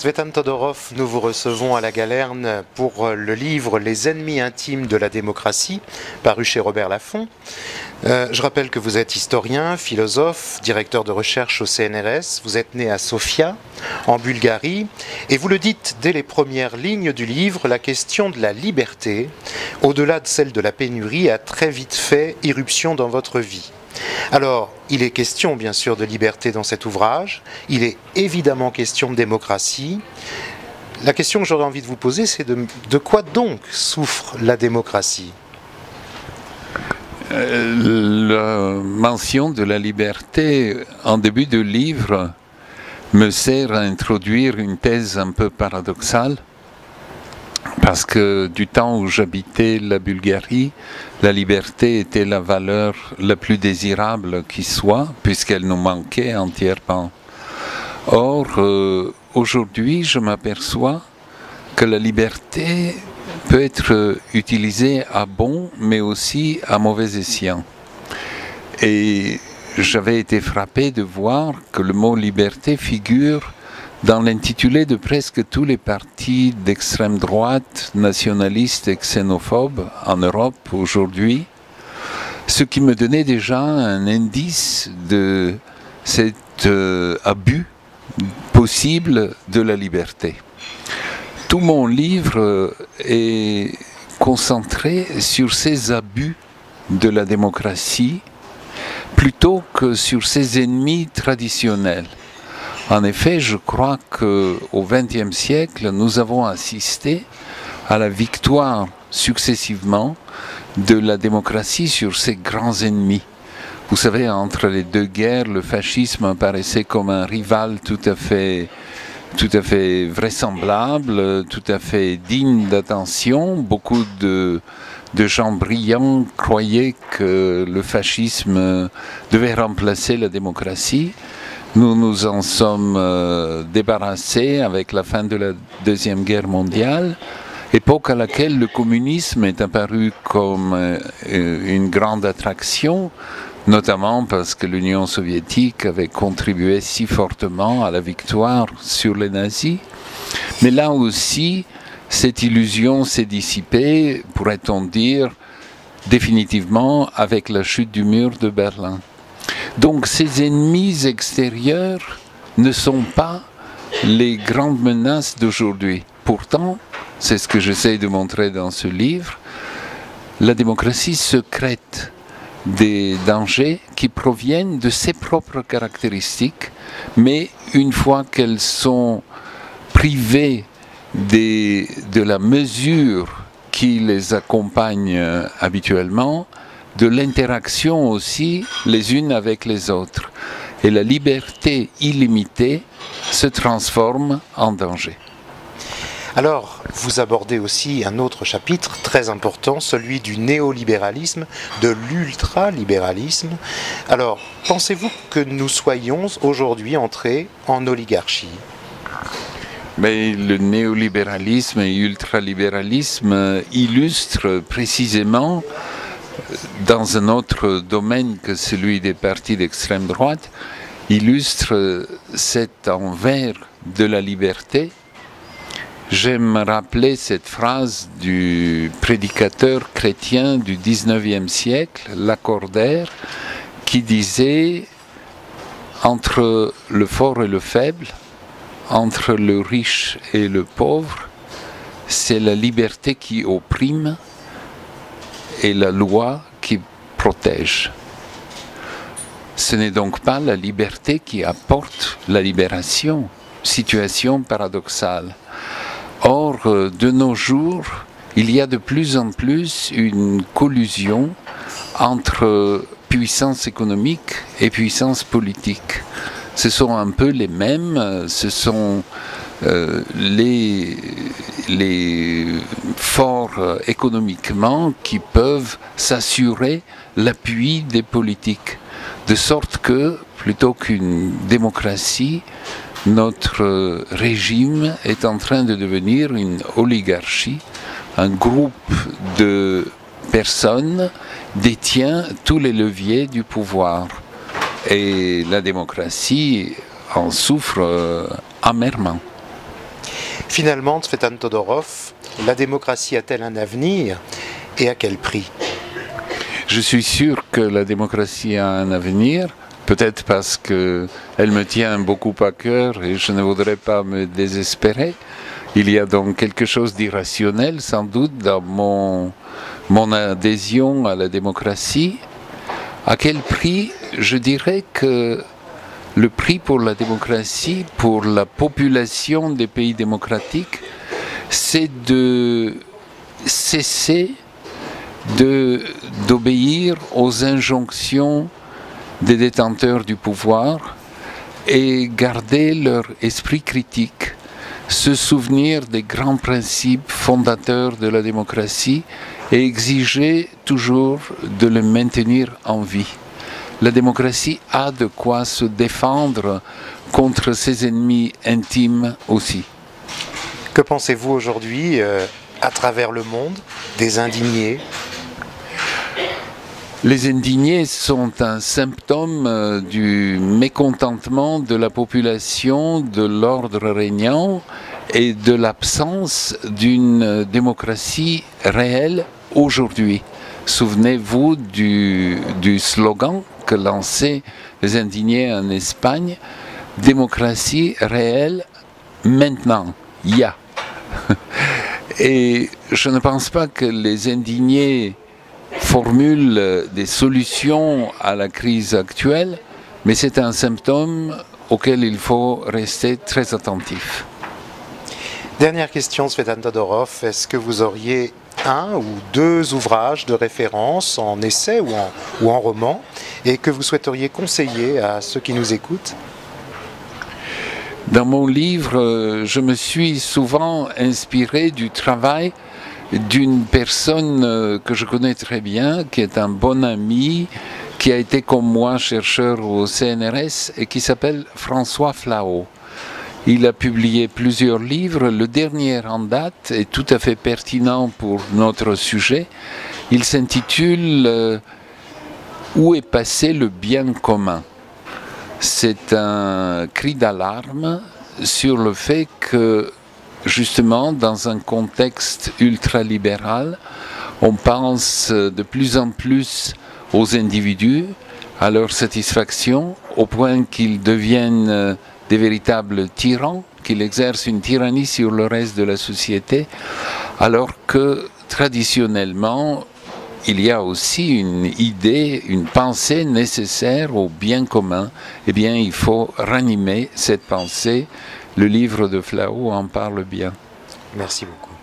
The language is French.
Tzvetan Todorov, nous vous recevons à la Galerne pour le livre Les ennemis intimes de la démocratie, paru chez Robert Laffont. Je rappelle que vous êtes historien, philosophe, directeur de recherche au CNRS. Vous êtes né à Sofia, en Bulgarie, et vous le dites dès les premières lignes du livre, la question de la liberté, au-delà de celle de la pénurie, a très vite fait irruption dans votre vie. Alors, il est question bien sûr de liberté dans cet ouvrage, il est évidemment question de démocratie. La question que j'aurais envie de vous poser, c'est de quoi donc souffre la démocratie ? La mention de la liberté en début de livre me sert à introduire une thèse un peu paradoxale, parce que du temps où j'habitais la Bulgarie, la liberté était la valeur la plus désirable qui soit, puisqu'elle nous manquait entièrement. Or, aujourd'hui, je m'aperçois que la liberté peut être utilisée à bon, mais aussi à mauvais escient. Et j'avais été frappé de voir que le mot liberté figure dans l'intitulé de presque tous les partis d'extrême droite, nationalistes et xénophobes en Europe aujourd'hui, ce qui me donnait déjà un indice de cet abus possible de la liberté. Tout mon livre est concentré sur ces abus de la démocratie plutôt que sur ses ennemis traditionnels. En effet, je crois qu'au XXe siècle, nous avons assisté à la victoire successivement de la démocratie sur ses grands ennemis. Vous savez, entre les deux guerres, le fascisme apparaissait comme un rival tout à fait vraisemblable, tout à fait digne d'attention. Beaucoup de gens brillants croyaient que le fascisme devait remplacer la démocratie. Nous nous en sommes débarrassés avec la fin de la Deuxième Guerre mondiale, époque à laquelle le communisme est apparu comme une grande attraction, notamment parce que l'Union soviétique avait contribué si fortement à la victoire sur les nazis. Mais là aussi, cette illusion s'est dissipée, pourrait-on dire, définitivement avec la chute du mur de Berlin. Donc ces ennemis extérieurs ne sont pas les grandes menaces d'aujourd'hui. Pourtant, c'est ce que j'essaie de montrer dans ce livre, la démocratie secrète des dangers qui proviennent de ses propres caractéristiques, mais une fois qu'elles sont privées de la mesure qui les accompagne habituellement, de l'interaction aussi les unes avec les autres. Et la liberté illimitée se transforme en danger. Alors, vous abordez aussi un autre chapitre très important, celui du néolibéralisme, de l'ultralibéralisme. Alors, pensez-vous que nous soyons aujourd'hui entrés en oligarchie ? Mais le néolibéralisme et l'ultralibéralisme illustrent précisément, dans un autre domaine que celui des partis d'extrême droite, illustrent cet envers de la liberté. J'aime rappeler cette phrase du prédicateur chrétien du XIXe siècle, Lacordaire, qui disait « Entre le fort et le faible, entre le riche et le pauvre, c'est la liberté qui opprime et la loi qui protège. » Ce n'est donc pas la liberté qui apporte la libération, situation paradoxale. Or, de nos jours, il y a de plus en plus une collusion entre puissance économique et puissance politique. Ce sont un peu les mêmes, ce sont les forts économiquement qui peuvent s'assurer l'appui des politiques. De sorte que, plutôt qu'une démocratie, notre régime est en train de devenir une oligarchie. Un groupe de personnes détient tous les leviers du pouvoir. Et la démocratie en souffre amèrement. Finalement, Tsvetan Todorov, la démocratie a-t-elle un avenir et à quel prix? Je suis sûr que la démocratie a un avenir, peut-être parce qu'elle me tient beaucoup à cœur et je ne voudrais pas me désespérer. Il y a donc quelque chose d'irrationnel, sans doute, dans mon adhésion à la démocratie. À quel prix? Je dirais que le prix pour la démocratie, pour la population des pays démocratiques, c'est de cesser d'obéir aux injonctions des détenteurs du pouvoir et garder leur esprit critique, se souvenir des grands principes fondateurs de la démocratie et exiger toujours de le maintenir en vie. La démocratie a de quoi se défendre contre ses ennemis intimes aussi. Que pensez-vous aujourd'hui, à travers le monde, des indignés? Les indignés sont un symptôme du mécontentement de la population, de l'ordre régnant et de l'absence d'une démocratie réelle aujourd'hui. Souvenez-vous du slogan que lançaient les indignés en Espagne, « Démocratie réelle maintenant, ya ». Et je ne pense pas que les indignés formulent des solutions à la crise actuelle, mais c'est un symptôme auquel il faut rester très attentif. Dernière question, Tsvetan Todorov, est-ce que vous auriez un ou deux ouvrages de référence en essai ou en roman et que vous souhaiteriez conseiller à ceux qui nous écoutent? Dans mon livre, je me suis souvent inspiré du travail d'une personne que je connais très bien, qui est un bon ami, qui a été comme moi chercheur au CNRS et qui s'appelle François Flao. Il a publié plusieurs livres. Le dernier en date est tout à fait pertinent pour notre sujet. Il s'intitule « Où est passé le bien commun ?» C'est un cri d'alarme sur le fait que, justement, dans un contexte ultralibéral, on pense de plus en plus aux individus, à leur satisfaction, au point qu'ils deviennent des véritables tyrans, qu'ils exercent une tyrannie sur le reste de la société, alors que traditionnellement, il y a aussi une idée, une pensée nécessaire au bien commun. Eh bien, il faut ranimer cette pensée. Le livre de Flao en parle bien. Merci beaucoup.